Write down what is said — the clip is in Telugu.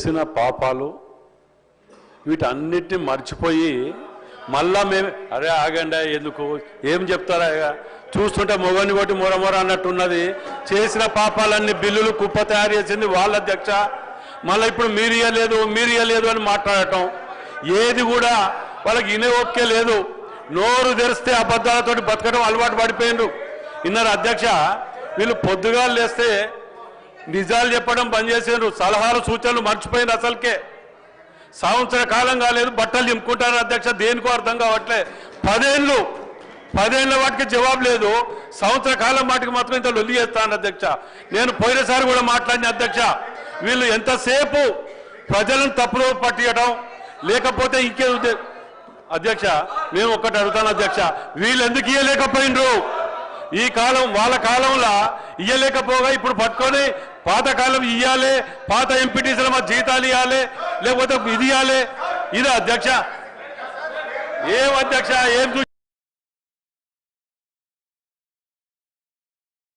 చేసిన పాపాలు వీటన్నిటిని మర్చిపోయి మళ్ళా మేము అరే ఆగండి ఎందుకు ఏం చెప్తారా చూస్తుంటే మొగని కొట్టి మొరమొర అన్నట్టున్నది. చేసిన పాపాలన్నీ బిల్లులు కుప్ప తయారు చేసింది వాళ్ళ అధ్యక్ష. మళ్ళీ ఇప్పుడు మీరు ఇయ్యలేదు అని మాట్లాడటం ఏది కూడా వాళ్ళకి ఇనే ఓకే లేదు. నోరు తెరిస్తే అబద్ధాలతోటి బతకడం అలవాటు పడిపోయిండ్రు. ఇన్నర అధ్యక్ష వీళ్ళు పొద్దుగా లేస్తే నిజాలు చెప్పడం బంద్ చేసిండ్రు. సలహాలు సూచనలు మర్చిపోయింది. అసలుకే సంవత్సర కాలం కాలేదు బట్టలు చింపుకుంటారు అధ్యక్ష. దేనికో అర్థం కావట్లే. 10 ఏళ్ళ వాటికి జవాబు లేదు. సంవత్సర కాలం వాటికి మాత్రం ఇంత లొల్లి చేస్తాను అధ్యక్ష. నేను పోయినసారి కూడా మాట్లాడిన అధ్యక్ష. వీళ్ళు ఎంతసేపు ప్రజలను తప్పులో పట్టియడం లేకపోతే ఇంకే అధ్యక్ష. నేను ఒక్కటి అడుగుతాను అధ్యక్ష, వీళ్ళు ఎందుకు ఇయ్యలేకపోయినరు? ఈ కాలం వాళ్ళ కాలంలో ఇయ్యలేకపోగా ఇప్పుడు పట్టుకొని పాతకాలం ఇయ్యాలి, పాత ఎంపీటీసీల మా జీతాలు ఇవ్వాలి, లేకపోతే ఇది ఇవ్వాలి. ఇదే అధ్యక్ష. ఏం అధ్యక్ష ఏం